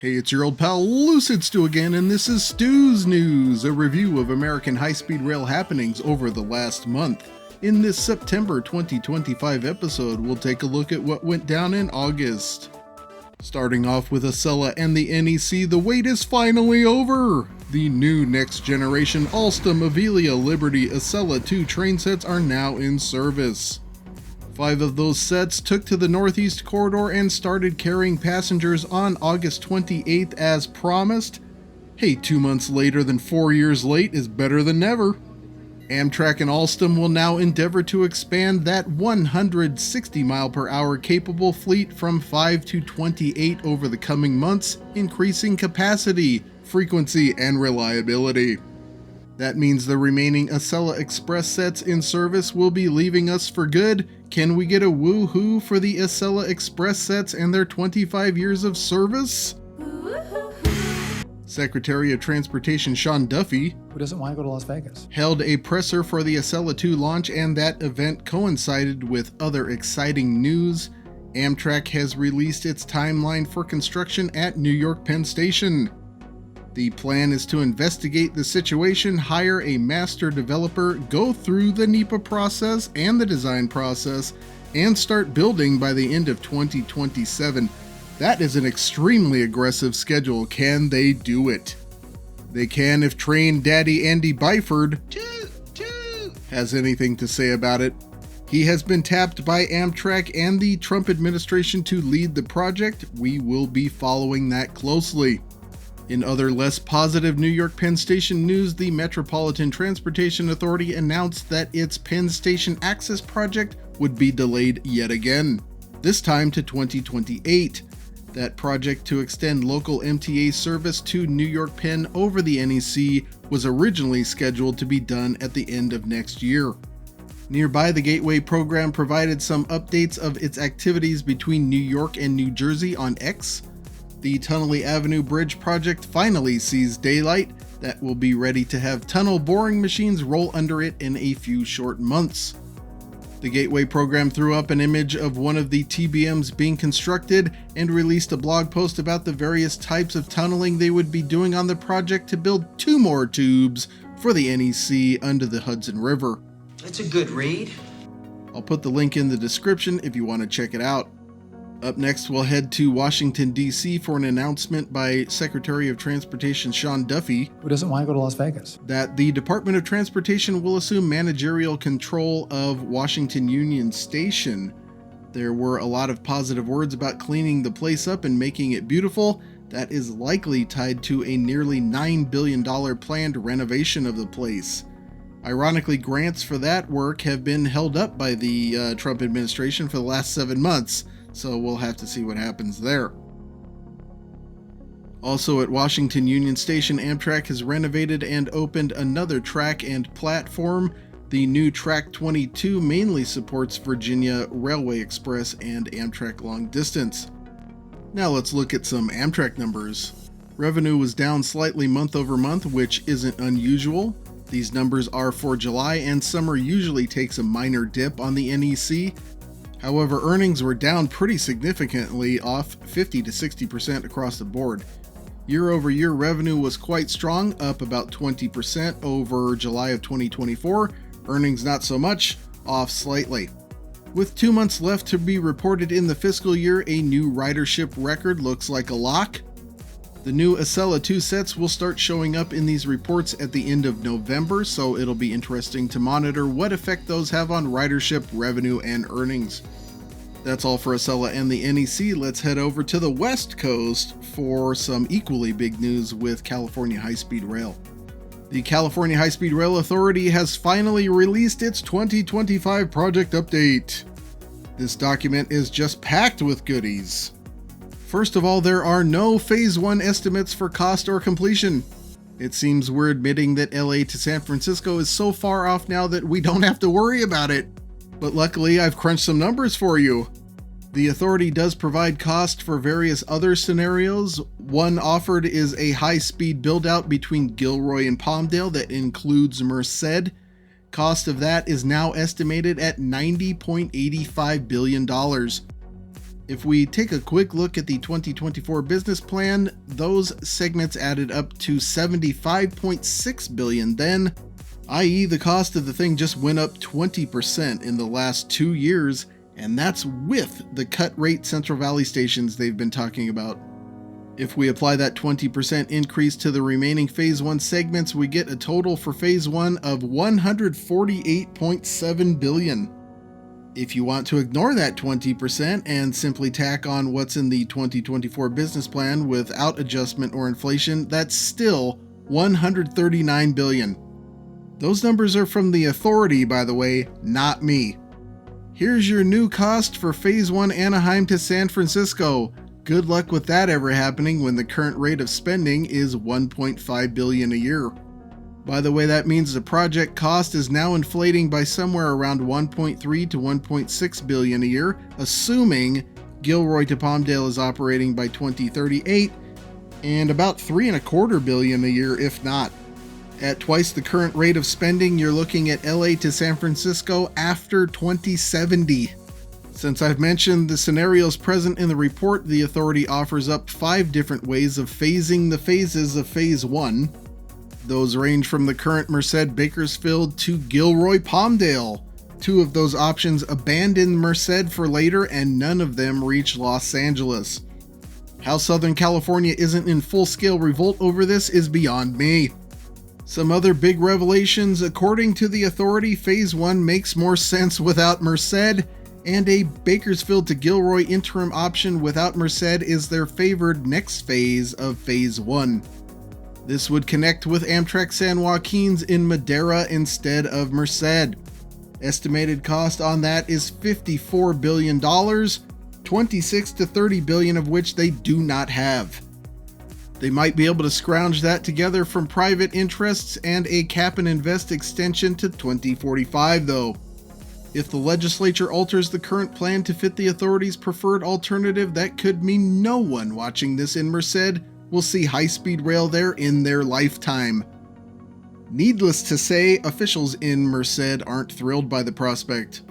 Hey, it's your old pal Lucid Stu again, and this is Stu's News, a review of American high-speed rail happenings over the last month. In this September 2025 episode, we'll take a look at what went down in August. Starting off with Acela and the NEC, the wait is finally over! The new next-generation Alstom, Avelia, Liberty, Acela 2 train sets are now in service. 5 of those sets took to the Northeast Corridor and started carrying passengers on August 28th as promised. Hey, 2 months later than 4 years late is better than never. Amtrak and Alstom will now endeavor to expand that 160 mph capable fleet from 5 to 28 over the coming months, increasing capacity, frequency, and reliability. That means the remaining Acela Express sets in service will be leaving us for good. Can we get a woohoo for the Acela Express sets and their 25 years of service? Secretary of Transportation Sean Duffy, who doesn't want to go to Las Vegas, held a presser for the Acela 2 launch, and that event coincided with other exciting news. Amtrak has released its timeline for construction at New York Penn Station. The plan is to investigate the situation, hire a master developer, go through the NEPA process and the design process, and start building by the end of 2027. That is an extremely aggressive schedule. Can they do it? They can if Train Daddy Andy Byford has anything to say about it. He has been tapped by Amtrak and the Trump administration to lead the project. We will be following that closely. In other less positive New York Penn Station news, the Metropolitan Transportation Authority announced that its Penn Station Access project would be delayed yet again, this time to 2028. That project to extend local MTA service to New York Penn over the NEC was originally scheduled to be done at the end of next year. Nearby, the Gateway program provided some updates of its activities between New York and New Jersey on X. The Tunnelly Avenue Bridge project finally sees daylight. That will be ready to have tunnel boring machines roll under it in a few short months. The Gateway program threw up an image of one of the TBMs being constructed and released a blog post about the various types of tunneling they would be doing on the project to build 2 more tubes for the NEC under the Hudson River. It's a good read. I'll put the link in the description if you want to check it out. Up next, we'll head to Washington, D.C. for an announcement by Secretary of Transportation Sean Duffy, who doesn't want to go to Las Vegas, that the Department of Transportation will assume managerial control of Washington Union Station. There were a lot of positive words about cleaning the place up and making it beautiful. That is likely tied to a nearly $9 billion planned renovation of the place. Ironically, grants for that work have been held up by the Trump administration for the last 7 months. So we'll have to see what happens there. Also at Washington Union Station, Amtrak has renovated and opened another track and platform. The new Track 22 mainly supports Virginia Railway Express and Amtrak Long Distance. Now let's look at some Amtrak numbers. Revenue was down slightly month over month, which isn't unusual. These numbers are for July, and summer usually takes a minor dip on the NEC. However, earnings were down pretty significantly, off 50 to 60% across the board. Year-over-year revenue was quite strong, up about 20% over July of 2024. Earnings not so much, off slightly. With 2 months left to be reported in the fiscal year, a new ridership record looks like a lock. The new Acela 2 sets will start showing up in these reports at the end of November, so it'll be interesting to monitor what effect those have on ridership, revenue, and earnings. That's all for Acela and the NEC. Let's head over to the West Coast for some equally big news with California High-Speed Rail. The California High-Speed Rail Authority has finally released its 2025 project update. This document is just packed with goodies. First of all, there are no Phase 1 estimates for cost or completion. It seems we're admitting that LA to San Francisco is so far off now that we don't have to worry about it. But luckily, I've crunched some numbers for you. The authority does provide cost for various other scenarios. One offered is a high-speed build-out between Gilroy and Palmdale that includes Merced. Cost of that is now estimated at $90.85 billion. If we take a quick look at the 2024 business plan, those segments added up to $75.6 billion then, i.e. the cost of the thing just went up 20% in the last 2 years, and that's with the cut rate Central Valley stations they've been talking about. If we apply that 20% increase to the remaining Phase 1 segments, we get a total for Phase 1 of $148.7 billion. If you want to ignore that 20% and simply tack on what's in the 2024 business plan without adjustment or inflation, that's still $139 billion. Those numbers are from the authority, by the way, not me. Here's your new cost for Phase 1 Anaheim to San Francisco. Good luck with that ever happening when the current rate of spending is $1.5 billion a year. By the way, that means the project cost is now inflating by somewhere around $1.3 to $1.6 billion a year, assuming Gilroy to Palmdale is operating by 2038, and about $3.25 billion a year if not. At twice the current rate of spending, you're looking at LA to San Francisco after 2070. Since I've mentioned the scenarios present in the report, the authority offers up 5 different ways of phasing the phases of Phase 1. Those range from the current Merced Bakersfield to Gilroy Palmdale. 2 of those options abandon Merced for later, and none of them reach Los Angeles. How Southern California isn't in full-scale revolt over this is beyond me. Some other big revelations: according to the authority, Phase 1 makes more sense without Merced, and a Bakersfield to Gilroy interim option without Merced is their favored next phase of Phase 1. This would connect with Amtrak San Joaquin's in Madera instead of Merced. Estimated cost on that is $54 billion, 26 to 30 billion of which they do not have. They might be able to scrounge that together from private interests and a cap and invest extension to 2045 though. If the legislature alters the current plan to fit the authority's preferred alternative, that could mean no one watching this in Merced will see high-speed rail there in their lifetime. Needless to say, officials in Merced aren't thrilled by the prospect.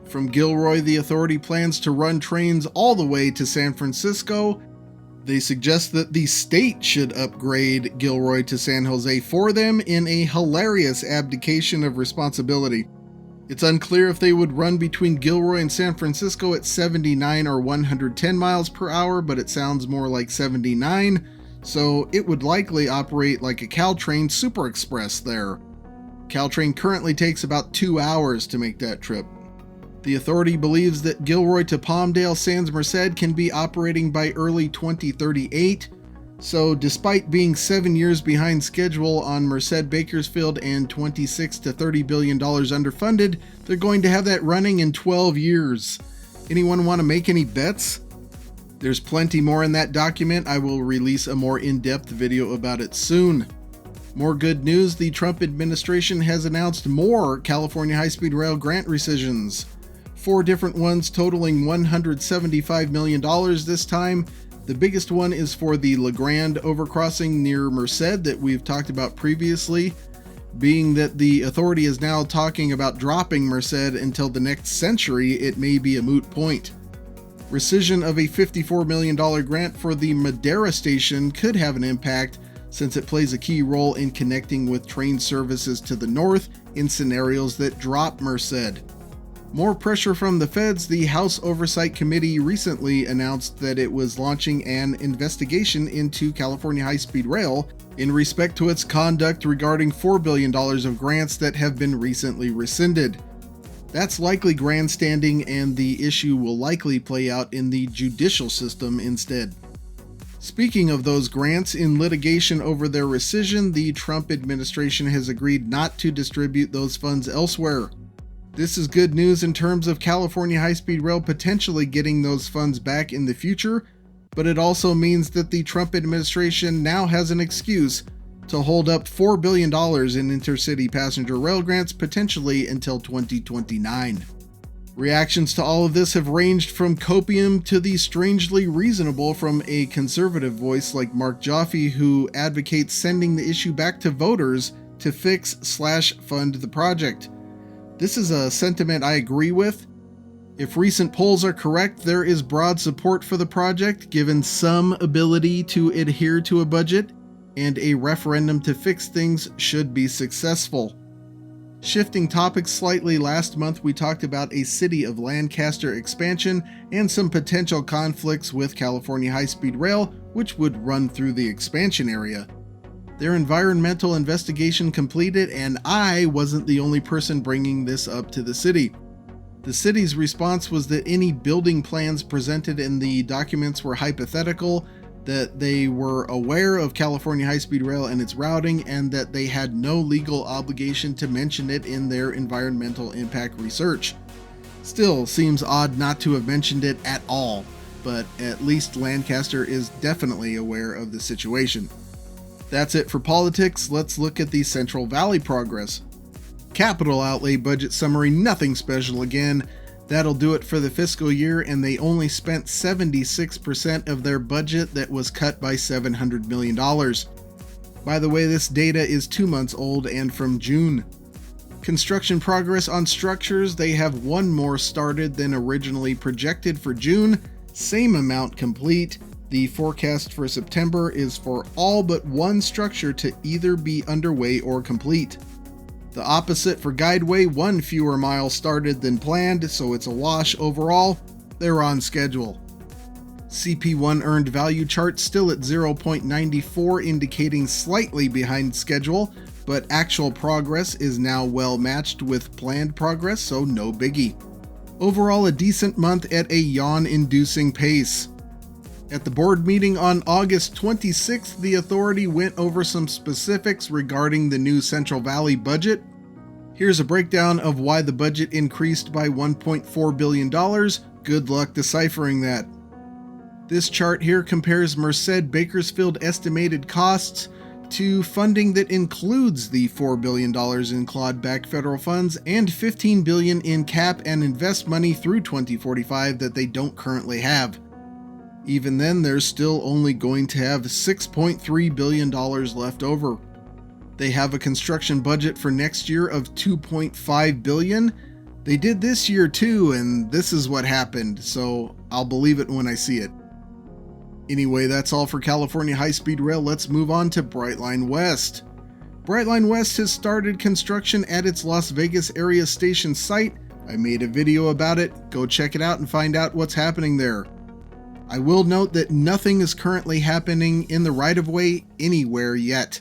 From Gilroy, the authority plans to run trains all the way to San Francisco. They suggest that the state should upgrade Gilroy to San Jose for them in a hilarious abdication of responsibility. It's unclear if they would run between Gilroy and San Francisco at 79 or 110 miles per hour, but it sounds more like 79, so it would likely operate like a Caltrain Super Express there. Caltrain currently takes about 2 hours to make that trip. The authority believes that Gilroy to Palmdale Sans Merced can be operating by early 2038, so despite being 7 years behind schedule on Merced Bakersfield and $26 to $30 billion underfunded, they're going to have that running in 12 years. Anyone want to make any bets? There's plenty more in that document. I will release a more in-depth video about it soon. More good news: the Trump administration has announced more California high-speed rail grant rescissions. 4 different ones totaling $175 million this time. The biggest one is for the La Grande overcrossing near Merced that we've talked about previously, being that the authority is now talking about dropping Merced until the next century. It may be a moot point. Rescission of a $54 million grant for the Madera station could have an impact, since it plays a key role in connecting with train services to the north in scenarios that drop Merced. More pressure from the feds. The House Oversight Committee recently announced that it was launching an investigation into California high-speed rail in respect to its conduct regarding $4 billion of grants that have been recently rescinded. That's likely grandstanding, and the issue will likely play out in the judicial system instead. Speaking of those grants, in litigation over their rescission, the Trump administration has agreed not to distribute those funds elsewhere. This is good news in terms of California high-speed rail potentially getting those funds back in the future, but it also means that the Trump administration now has an excuse to hold up $4 billion in intercity passenger rail grants potentially until 2029. Reactions to all of this have ranged from copium to the strangely reasonable from a conservative voice like Mark Jaffe, who advocates sending the issue back to voters to fix/fund the project. This is a sentiment I agree with. If recent polls are correct, there is broad support for the project, given some ability to adhere to a budget, and a referendum to fix things should be successful. Shifting topics slightly, last month we talked about a City of Lancaster expansion and some potential conflicts with California High-Speed Rail, which would run through the expansion area. Their environmental investigation completed, and I wasn't the only person bringing this up to the city. The city's response was that any building plans presented in the documents were hypothetical, that they were aware of California High-Speed Rail and its routing, and that they had no legal obligation to mention it in their environmental impact research. Still, seems odd not to have mentioned it at all, but at least Lancaster is definitely aware of the situation. That's it for politics. Let's look at the Central Valley progress. Capital outlay budget summary, nothing special again. That'll do it for the fiscal year, and they only spent 76% of their budget that was cut by $700 million. By the way, this data is 2 months old and from June. Construction progress on structures, they have one more started than originally projected for June, same amount complete. The forecast for September is for all but one structure to either be underway or complete. The opposite for Guideway, one fewer mile started than planned, so it's a wash overall. They're on schedule. CP1 earned value chart still at 0.94, indicating slightly behind schedule, but actual progress is now well matched with planned progress, so no biggie. Overall, a decent month at a yawn-inducing pace. At the board meeting on August 26th, the authority went over some specifics regarding the new Central Valley budget. Here's a breakdown of why the budget increased by $1.4 billion. Good luck deciphering that. This chart here compares Merced-Bakersfield estimated costs to funding that includes the $4 billion in clawed-back federal funds and $15 billion in cap and invest money through 2045 that they don't currently have. Even then, they're still only going to have $6.3 billion left over. They have a construction budget for next year of $2.5 billion. They did this year too, and this is what happened, so I'll believe it when I see it. Anyway, that's all for California High-Speed Rail. Let's move on to Brightline West. Brightline West has started construction at its Las Vegas area station site. I made a video about it. Go check it out and find out what's happening there. I will note that nothing is currently happening in the right-of-way anywhere yet.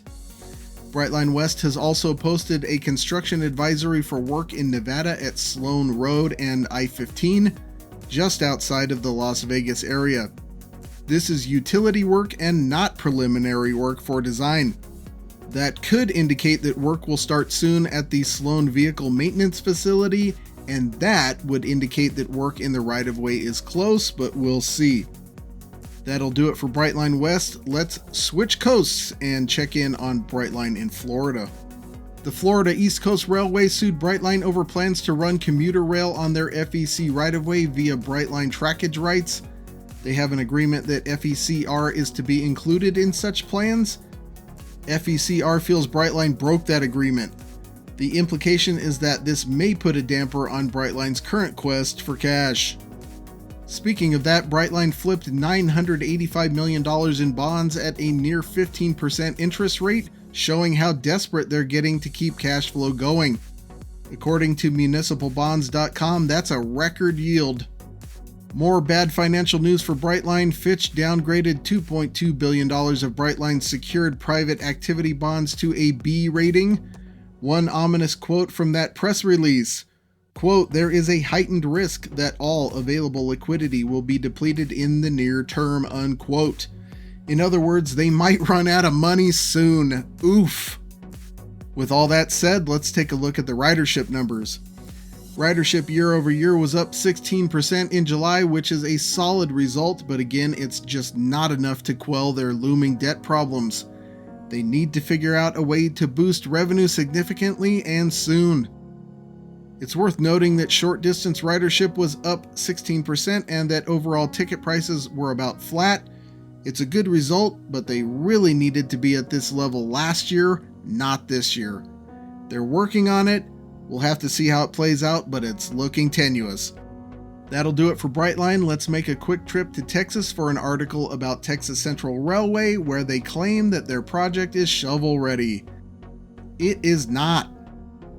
Brightline West has also posted a construction advisory for work in Nevada at Sloan Road and I-15, just outside of the Las Vegas area. This is utility work and not preliminary work for design. That could indicate that work will start soon at the Sloan Vehicle Maintenance Facility, and that would indicate that work in the right-of-way is close, but we'll see. That'll do it for Brightline West. Let's switch coasts and check in on Brightline in Florida. The Florida East Coast Railway sued Brightline over plans to run commuter rail on their FEC right-of-way via Brightline trackage rights. They have an agreement that FECR is to be included in such plans. FECR feels Brightline broke that agreement. The implication is that this may put a damper on Brightline's current quest for cash. Speaking of that, Brightline flipped $985 million in bonds at a near 15% interest rate, showing how desperate they're getting to keep cash flow going. According to municipalbonds.com, that's a record yield. More bad financial news for Brightline. Fitch downgraded $2.2 billion of Brightline's secured private activity bonds to a B rating. One ominous quote from that press release. Quote, "There is a heightened risk that all available liquidity will be depleted in the near term," unquote. In other words, they might run out of money soon. Oof. With all that said, let's take a look at the ridership numbers. Ridership year over year was up 16% in July, which is a solid result, but again, it's just not enough to quell their looming debt problems. They need to figure out a way to boost revenue significantly and soon. It's worth noting that short distance ridership was up 16% and that overall ticket prices were about flat. It's a good result, but they really needed to be at this level last year, not this year. They're working on it. We'll have to see how it plays out, but it's looking tenuous. That'll do it for Brightline. Let's make a quick trip to Texas for an article about Texas Central Railway, where they claim that their project is shovel ready. It is not.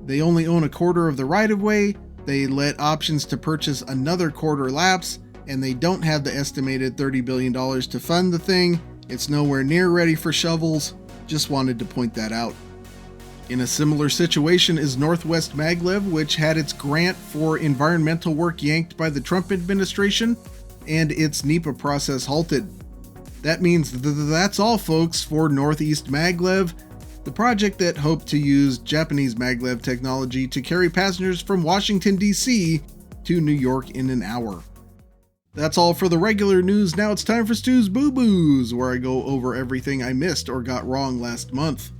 They only own a quarter of the right-of-way, they let options to purchase another quarter lapse, and they don't have the estimated $30 billion to fund the thing. It's nowhere near ready for shovels. Just wanted to point that out. In a similar situation is Northwest Maglev, which had its grant for environmental work yanked by the Trump administration, and its NEPA process halted. That means that's all, folks, for Northeast Maglev, the project that hoped to use Japanese maglev technology to carry passengers from Washington, D.C. to New York in an hour. That's all for the regular news. Now it's time for Stu's Boo Boos, where I go over everything I missed or got wrong last month.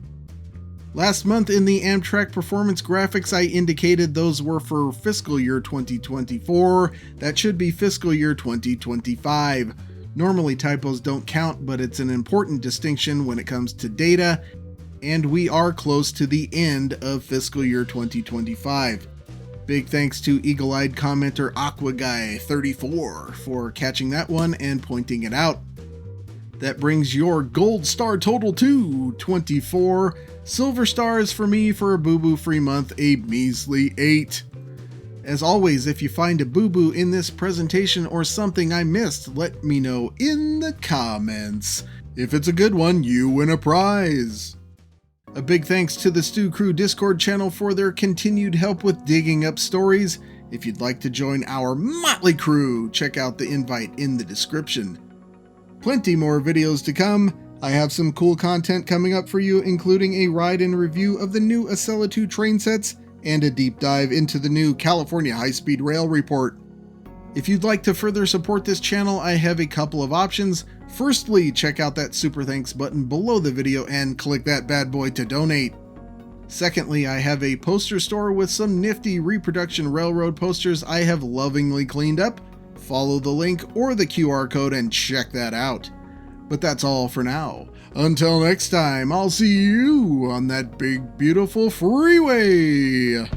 Last month in the Amtrak performance graphics, I indicated those were for fiscal year 2024. That should be fiscal year 2025. Normally typos don't count, but it's an important distinction when it comes to data, and we are close to the end of fiscal year 2025. Big thanks to eagle-eyed commenter AquaGuy34 for catching that one and pointing it out. That brings your gold star total to 24. Silver stars for me for a boo-boo free month, a measly 8. As always, if you find a boo-boo in this presentation or something I missed, let me know in the comments. If it's a good one, you win a prize. A big thanks to the Stu Crew Discord channel for their continued help with digging up stories. If you'd like to join our motley crew, check out the invite in the description. Plenty more videos to come. I have some cool content coming up for you, including a ride and review of the new Acela 2 train sets and a deep dive into the new California High-Speed Rail report. If you'd like to further support this channel, I have a couple of options. Firstly, check out that super thanks button below the video and click that bad boy to donate. Secondly, I have a poster store with some nifty reproduction railroad posters I have lovingly cleaned up. Follow the link or the QR code and check that out. But that's all for now. Until next time, I'll see you on that big, beautiful freeway.